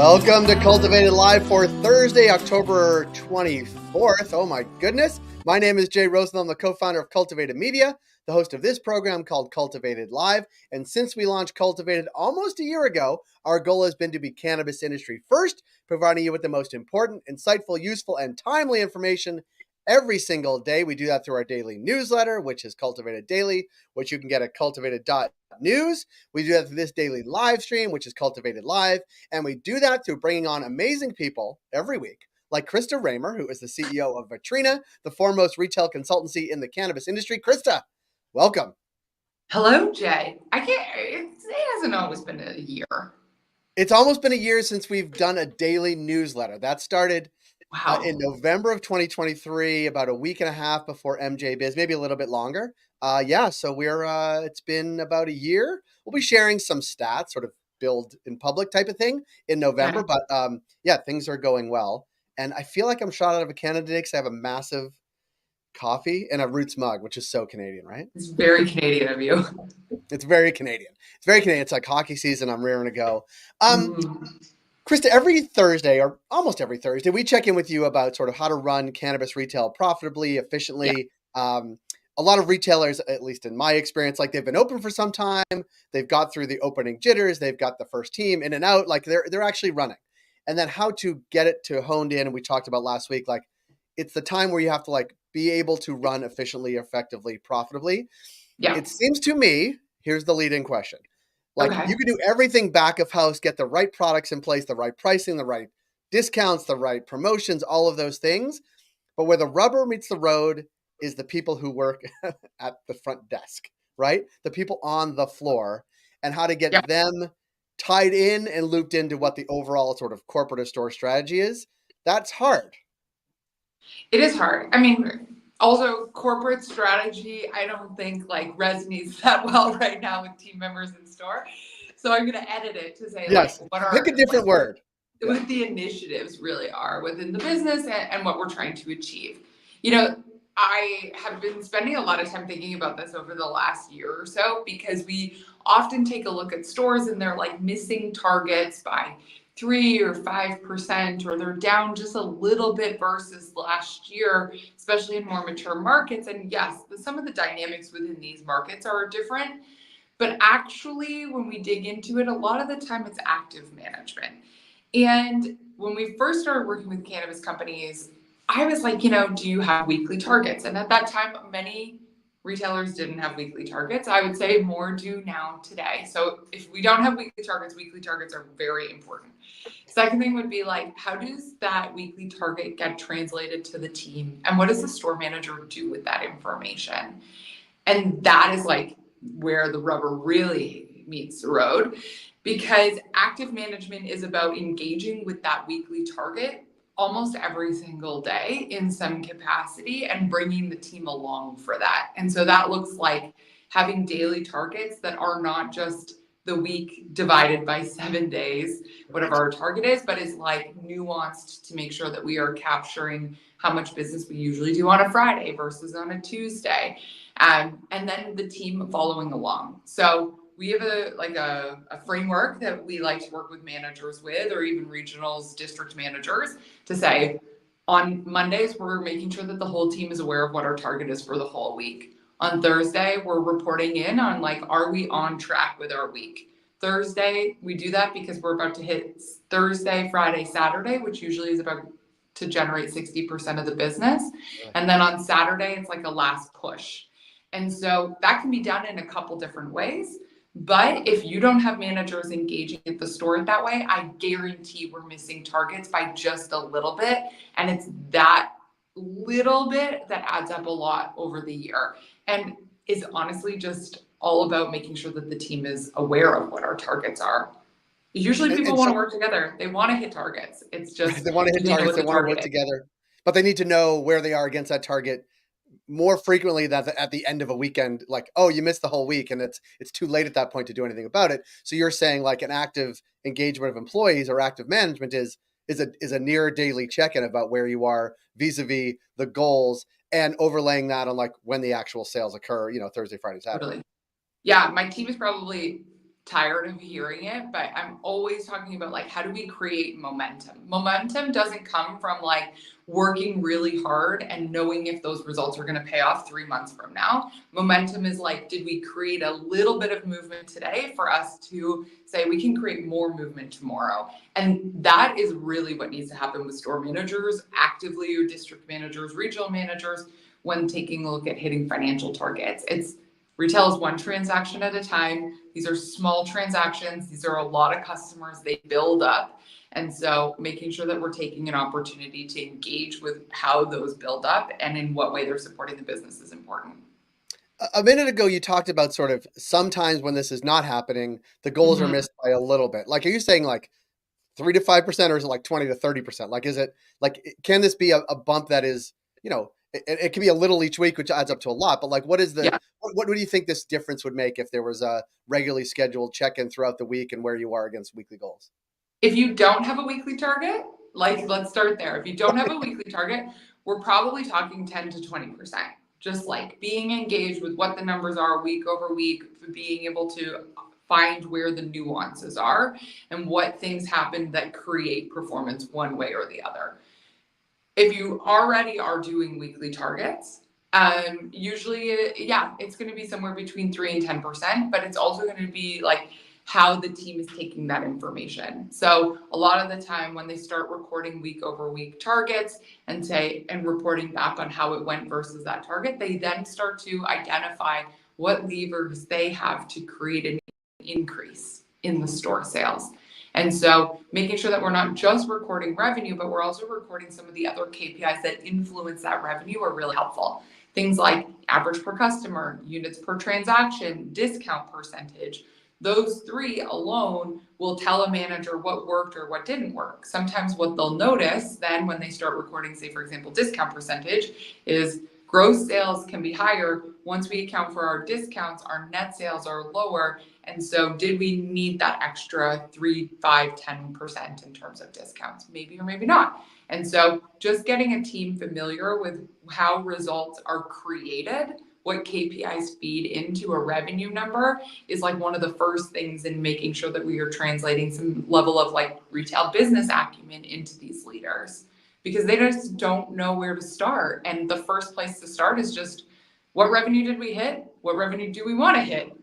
Welcome to Cultivated Live for Thursday, October 24th. Oh my goodness. My name is Jay Rosenthal. I'm the co-founder of Cultivated Media, the host of this program called Cultivated Live. And since we launched Cultivated almost a year ago, our goal has been to be cannabis industry first, providing you with the most important, insightful, useful, and timely information every single day. We do that through our daily newsletter, which is Cultivated Daily, which you can get at cultivated.news. We do that through this daily live stream, which is Cultivated Live. And we do that through bringing on amazing people every week, like Krista Raymer, who is the CEO of Vetrina, the foremost retail consultancy in the cannabis industry. Krista, welcome. Hello, Jay. It hasn't always been a year. It's almost been a year since we've done a daily newsletter. That started in November of 2023, about a week and a half before MJ Biz, maybe a little bit longer. So it's been about a year. We'll be sharing some stats, sort of build in public type of thing in November. Okay. But things are going well. And I feel like I'm shot out of a cannon today because I have a massive coffee and a Roots mug, which is so Canadian, right? It's very Canadian of you. It's very Canadian. It's very Canadian. It's like hockey season. I'm raring to go. Krista, every Thursday or almost every Thursday, we check in with you about sort of how to run cannabis retail profitably, efficiently. Yeah. A lot of retailers, at least in my experience, like they've been open for some time. They've got through the opening jitters. They've got the first team in and out. Like they're actually running. And then how to get it to honed in. And we talked about last week, like it's the time where you have to like be able to run efficiently, effectively, profitably. Yeah. It seems to me, here's the lead-in question. Like you can do everything back of house, get the right products in place, the right pricing, the right discounts, the right promotions, all of those things. But where the rubber meets the road is the people who work at the front desk, right? The people on the floor, and how to get them tied in and looped into what the overall sort of corporate or store strategy is. That's hard. It is hard. I mean, also corporate strategy, I don't think like resonates that well right now with team members in store. So I'm going to edit it to say like pick a different word. What the initiatives really are within the business and what we're trying to achieve. You know, I have been spending a lot of time thinking about this over the last year or so because we often take a look at stores and they're like missing targets by 3 or 5%, or they're down just a little bit versus last year, especially in more mature markets. And yes, some of the dynamics within these markets are different, but actually when we dig into it, a lot of the time it's active management. And when we first started working with cannabis companies, I was like, do you have weekly targets? And at that time, many retailers didn't have weekly targets. I would say more do now today. So if we don't have weekly targets are very important. Second thing would be like, how does that weekly target get translated to the team? And what does the store manager do with that information? And that is like where the rubber really meets the road, because active management is about engaging with that weekly target almost every single day in some capacity and bringing the team along for that. And so that looks like having daily targets that are not just the week divided by 7 days, whatever our target is, but is like nuanced to make sure that we are capturing how much business we usually do on a Friday versus on a Tuesday. And then the team following along. So we have a framework that we like to work with managers with, or even regionals, district managers, to say on Mondays, we're making sure that the whole team is aware of what our target is for the whole week. On Thursday, we're reporting in on like, are we on track with our week? Thursday, we do that because we're about to hit Thursday, Friday, Saturday, which usually is about to generate 60% of the business. And then on Saturday, it's like a last push. And so that can be done in a couple different ways. But if you don't have managers engaging at the store that way, I guarantee we're missing targets by just a little bit. And it's that little bit that adds up a lot over the year. And is honestly just all about making sure that the team is aware of what our targets are. Usually people want to work together. They want to hit targets. It's just they want to hit targets. They want to work together, but they need to know where they are against that target more frequently than at the end of a weekend. Like, oh, you missed the whole week, and it's too late at that point to do anything about it. So you're saying like an active engagement of employees or active management is a near daily check-in about where you are vis-a-vis the goals, and overlaying that on like when the actual sales occur. Thursday, Friday, Saturday. Totally. Yeah, my team is probably tired of hearing it, but I'm always talking about like, how do we create momentum? Momentum doesn't come from like working really hard and knowing if those results are going to pay off 3 months from now. Momentum is like, did we create a little bit of movement today for us to say we can create more movement tomorrow? And that is really what needs to happen with store managers actively, or district managers, regional managers, when taking a look at hitting financial targets. It's retail is one transaction at a time. These are small transactions. These are a lot of customers. They build up. And so making sure that we're taking an opportunity to engage with how those build up and in what way they're supporting the business is important. A minute ago, you talked about sort of sometimes when this is not happening, the goals are missed by a little bit. Like, are you saying like 3 to 5%, or is it like 20 to 30%? Like, is it like, can this be a bump that is, it can be a little each week, which adds up to a lot, but like, what is Yeah. what do you think this difference would make if there was a regularly scheduled check-in throughout the week and where you are against weekly goals? If you don't have a weekly target, like let's start there. If you don't have a weekly target, we're probably talking 10 to 20%. Just like being engaged with what the numbers are week over week, being able to find where the nuances are and what things happen that create performance one way or the other. If you already are doing weekly targets, usually, yeah, it's going to be somewhere between 3 and 10%, but it's also going to be like how the team is taking that information. So a lot of the time when they start recording week over week targets and reporting back on how it went versus that target, they then start to identify what levers they have to create an increase in the store sales. And so making sure that we're not just recording revenue, but we're also recording some of the other KPIs that influence that revenue are really helpful. Things like average per customer, units per transaction, discount percentage. Those three alone will tell a manager what worked or what didn't work. Sometimes what they'll notice then when they start recording, say, for example, discount percentage, is gross sales can be higher. Once we account for our discounts, our net sales are lower. And so did we need that extra 3, 5, 10% in terms of discounts? Maybe or maybe not. And so just getting a team familiar with how results are created, what KPIs feed into a revenue number, is like one of the first things in making sure that we are translating some level of like retail business acumen into these leaders, because they just don't know where to start. And the first place to start is just, what revenue did we hit? What revenue do we want to hit?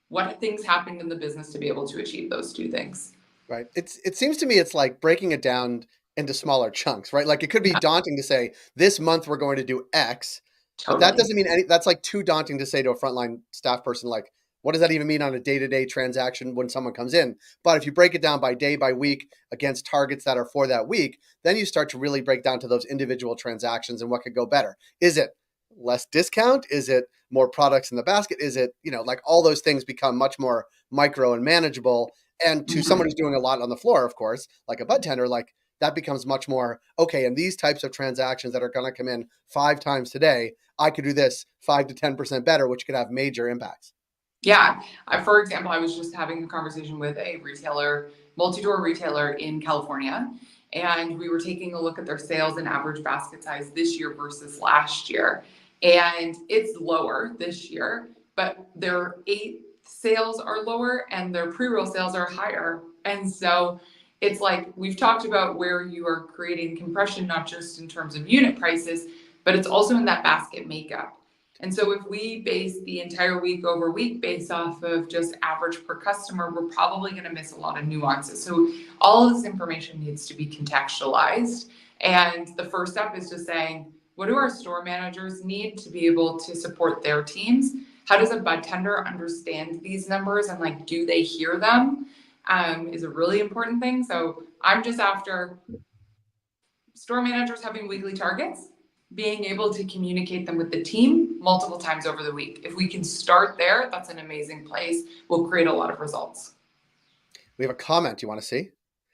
What things happened in the business to be able to achieve those two things? Right. It seems to me it's like breaking it down into smaller chunks, right? Like, it could be Yeah, daunting to say this month we're going to do X, but that totally. doesn't mean that's like too daunting to say to a frontline staff person. Like, what does that even mean on a day-to-day transaction when someone comes in? But if you break it down by day, by week, against targets that are for that week, then you start to really break down to those individual transactions and what could go better. Is it less discount? Is it more products in the basket? Is it, like, all those things become much more micro and manageable. And to someone who's doing a lot on the floor, of course, like a bud tender, like, that becomes much more okay. And these types of transactions that are going to come in 5 times today, I could do this 5 to 10% better, which could have major impacts. Yeah. For example, I was just having a conversation with a retailer, multi-door retailer in California, and we were taking a look at their sales and average basket size this year versus last year. And it's lower this year, but their eight sales are lower and their pre-roll sales are higher. And so it's like we've talked about where you are creating compression, not just in terms of unit prices, but it's also in that basket makeup. And so if we base the entire week over week based off of just average per customer, we're probably going to miss a lot of nuances. So all of this information needs to be contextualized. And the first step is just saying, what do our store managers need to be able to support their teams? How does a bud tender understand these numbers, and like, do they hear them? Is a really important thing. So I'm just after store managers having weekly targets, being able to communicate them with the team multiple times over the week. If we can start there, that's an amazing place. We'll create a lot of results. We have a comment you want to see.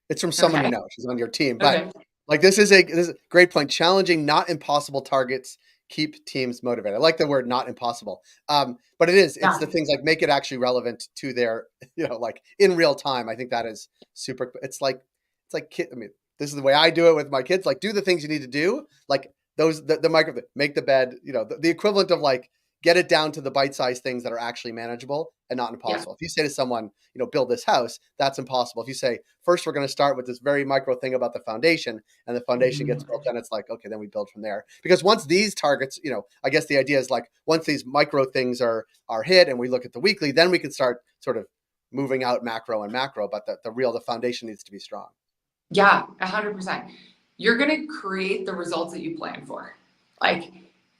It's from someone you Okay. know. She's on your team. But Okay. like, this is a great point. Challenging, not impossible targets keep teams motivated. I like the word not impossible. But it's Yeah. the things like make it actually relevant to their, like in real time. I think that is super. It's like kid. I mean, this is the way I do it with my kids. Like, do the things you need to do. Like, the micro, make the bed, the equivalent of like get it down to the bite-sized things that are actually manageable and not impossible. If you say to someone, build this house, that's impossible. If you say, first, we're going to start with this very micro thing about the foundation, and the foundation gets built, then it's like, okay, then we build from there. Because once these targets, I guess the idea is like, once these micro things are hit and we look at the weekly, then we can start sort of moving out macro and macro, but the foundation needs to be strong. Yeah, 100%. You're going to create the results that you plan for, like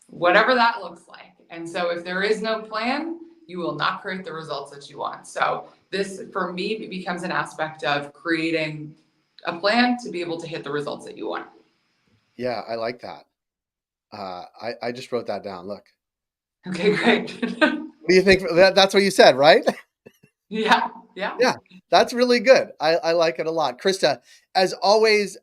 whatever that looks like. And so if there is no plan, you will not create the results that you want. So this, for me, becomes an aspect of creating a plan to be able to hit the results that you want. Yeah, I like that. I just wrote that down. Look. Okay, great. What do you think? That's what you said, right? Yeah. That's really good. I like it a lot. Krista, as always,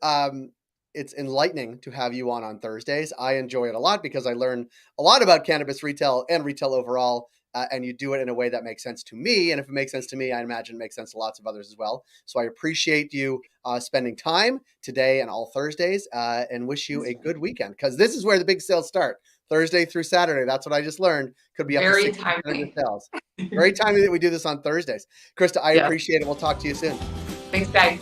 it's enlightening to have you on Thursdays. I enjoy it a lot because I learn a lot about cannabis retail and retail overall, and you do it in a way that makes sense to me. And if it makes sense to me, I imagine it makes sense to lots of others as well. So I appreciate you spending time today and all Thursdays, and wish you a good weekend, because this is where the big sales start. Thursday through Saturday. That's what I just learned. Could be up Very to 60% of your timely. sales. Very timely that we do this on Thursdays. Krista, I appreciate it. We'll talk to you soon. Thanks, guys.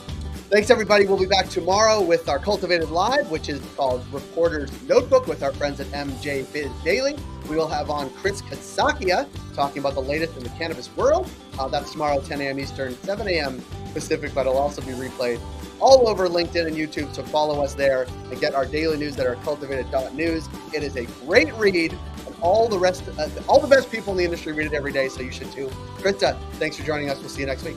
Thanks, everybody. We'll be back tomorrow with our Cultivated Live, which is called Reporter's Notebook, with our friends at MJ Biz Daily. We will have on Chris Katsakia talking about the latest in the cannabis world. That's tomorrow, 10 a.m. Eastern, 7 a.m. Pacific, but it'll also be replayed all over LinkedIn and YouTube. So follow us there and get our daily news at our cultivated.news. It is a great read, and all the best people in the industry read it every day, so you should too. Krista, thanks for joining us. We'll see you next week.